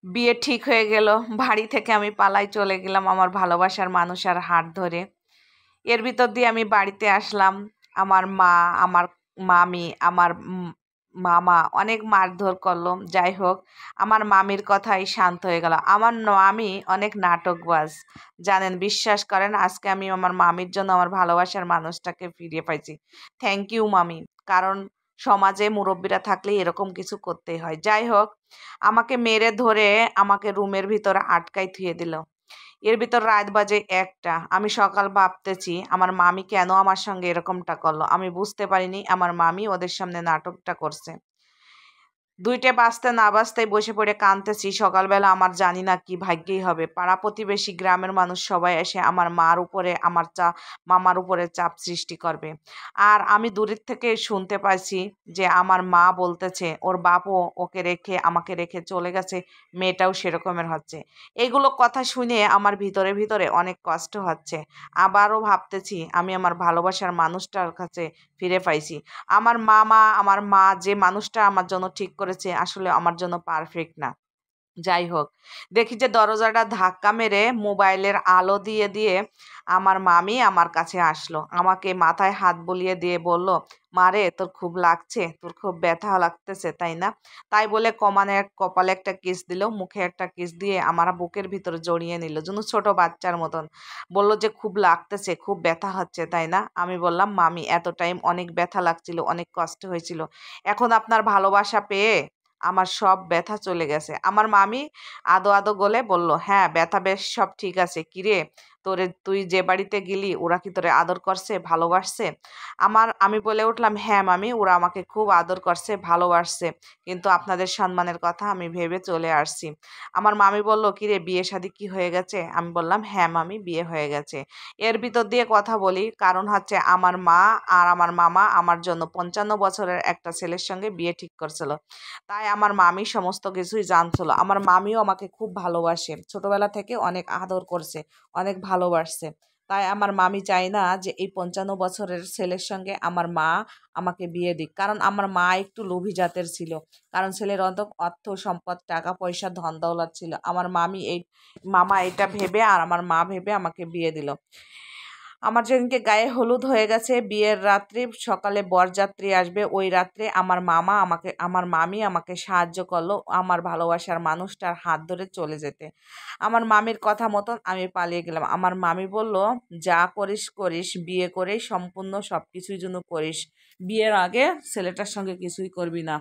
বিয়ে ঠিক হয়ে গেল। বাড়ি থেকে আমি পালাই চলে গেলাম আমার ভালোবাসার মানুষের হাত ধরে। এর ভিতর দিয়ে আমি বাড়িতে আসলাম। আমার মা, আমার মামি, আমার মামা অনেক মারধর করলো। যাই হোক, আমার মামির কথাই শান্ত হয়ে গেল। আমার মামি অনেক নাটকবাজ, জানেন, বিশ্বাস করেন, আজকে আমি আমার মামির জন্য আমার ভালোবাসার মানুষটাকে ফিরিয়ে পাইছি। থ্যাংক ইউ মামি। কারণ সমাজে মুরব্বীরা থাকলে এরকম কিছু করতেই হয়। যাই হোক, আমাকে মেরে ধরে আমাকে রুমের ভিতরে আটকাই থুয়ে দিল। এর ভিতর রাত বাজে ১টা। আমি সকাল ভাবতেছি আমার মামি কেন আমার সঙ্গে এরকমটা করলো। আমি বুঝতে পারিনি আমার মামি ওদের সামনে নাটকটা করছে। ২টা বাজতে না বাজতেই বসে পড়ে কাঁদতেছি। সকালবেলা আমার জানি না কি ভাগ্যেই হবে। পাড়া প্রতিবেশী, গ্রামের মানুষ সবাই এসে আমার মার উপরে, আমার মামার উপরে চাপ সৃষ্টি করবে। আর আমি দূরের থেকে শুনতে পাইছি যে আমার মা বলতেছে ওর বাপও ওকে রেখে আমাকে রেখে চলে গেছে, মেয়েটাও সেরকমের হচ্ছে। এগুলো কথা শুনে আমার ভিতরে ভিতরে অনেক কষ্ট হচ্ছে। আবারও ভাবতেছি আমি আমার ভালোবাসার মানুষটার কাছে ফিরে পাইছি। আমার মা যে মানুষটা আমার জন্য ঠিক করেছে আসলে আমার জন্য পারফেক্ট না। যাই হোক, দেখি যে দরজাটা ধাক্কা মেরে মোবাইলের আলো দিয়ে দিয়ে আমার মামি আমার কাছে আসলো। আমাকে মাথায় হাত বুলিয়ে দিয়ে বলল, মারে তোর খুব লাগছে, তোর খুব ব্যথা লাগতেছে তাই না? তাই বলে কপালে একটা কিস দিল, মুখে একটা কিস দিয়ে আমার বুকের ভিতরে জড়িয়ে নিল যেন ছোট বাচ্চার মতন। বলল যে খুব লাগতেছে, খুব ব্যথা হচ্ছে তাই না? আমি বললাম, মামি এত টাইম অনেক ব্যথা লাগছিল, অনেক কষ্ট হয়েছিল, এখন আপনার ভালোবাসা পেয়ে আমার সব ব্যথা চলে গেছে। আমার মামি আদো আদো গলে বলল, হ্যাঁ ব্যথা বেশ সব ঠিক আছে। কিরে, তুই যে বাড়িতে গেলি ওরা কি তোরে আদর করছে, ভালোবাসছে? আমি বলে উঠলাম, হ্যাঁ মামি, ওরা আমাকে খুব আদর করছে, ভালোবাসছে, কিন্তু আপনাদের সম্মানের কথা আমি ভেবে চলে আসছি। আমার মামি বলল, কিরে বিয়ে শাদী কি হয়ে গেছে? আমি বললাম, হ্যাঁ মামি, বিয়ে হয়ে গেছে। এর ভিতর দিয়ে কথা বলি, কারণ হচ্ছে আমার মা আর আমার মামা আমার জন্য ৫৫ বছরের একটা ছেলের সঙ্গে বিয়ে ঠিক করছিল। তাই আমার মামি সমস্ত কিছুই জানছিল। আমার মামিও আমাকে খুব ভালোবাসে, ছোটবেলা থেকে অনেক আদর করছে, অনেক ভালোবাসছে। তাই আমার মামি চায় না যে এই ৫৫ বছরের ছেলের সঙ্গে আমার মা আমাকে বিয়ে দিক। কারণ আমার মা একটু লোভী জাতের ছিল, কারণ ছেলের অত অর্থ সম্পদ, টাকা পয়সা, ধন দৌলত ছিল। আমার মামা এটা ভেবে আর আমার মা ভেবে আমাকে বিয়ে দিল। আমার যেদিনকে গায়ে হলুদ হয়ে গেছে, বিয়ের রাত্রি, সকালে বরযাত্রী আসবে, ওই রাত্রে আমার মামি আমাকে সাহায্য করলো আমার ভালোবাসার মানুষটার হাত ধরে চলে যেতে। আমার মামির কথা মতন আমি পালিয়ে গেলাম। আমার মামি বলল, যা করিস করিস, বিয়ে করেই সম্পূর্ণ সব কিছুই যেন করিস, বিয়ের আগে ছেলেটার সঙ্গে কিছুই করবি না।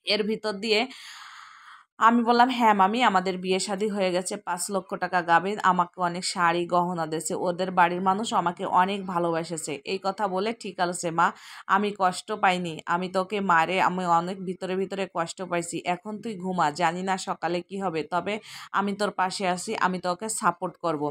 এর ভিতর দিয়ে আমি বললাম, হ্যাঁ মামি, আমাদের বিয়ে শাদী হয়ে গেছে, ৫ লক্ষ টাকা গাবিন, আমাকে অনেক শাড়ি গহনা দিয়েছে, ওদের বাড়ির মানুষ আমাকে অনেক ভালোবেসেছে। এই কথা বলে, ঠিক আছে মা, আমি কষ্ট পাইনি, আমি তোকে মারে আমি অনেক ভিতরে ভিতরে কষ্ট পাইছি, এখন তুই ঘুমা, জানি না সকালে কি হবে, তবে আমি তোর পাশে আছি, আমি তোকে সাপোর্ট করব।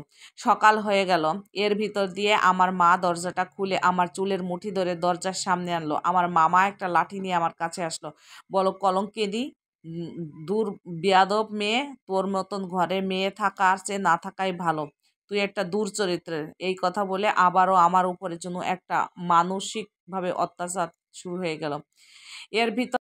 সকাল হয়ে গেল। এর ভিতর দিয়ে আমার মা দরজাটা খুলে আমার চুলের মুঠি ধরে দরজার সামনে আনলো। আমার মামা একটা লাঠি নিয়ে আমার কাছে আসলো। বলো, কলঙ্কিনী, উম, দূর বেয়াদব মেয়ে, তোর মতন ঘরে মেয়ে থাকার চেয়ে না থাকাই ভালো, তুই একটা দূর চরিত্রের। এই কথা বলে আবারও আমার উপরে জন্য একটা মানসিকভাবে অত্যাচার শুরু হয়ে গেল। এর ভিতর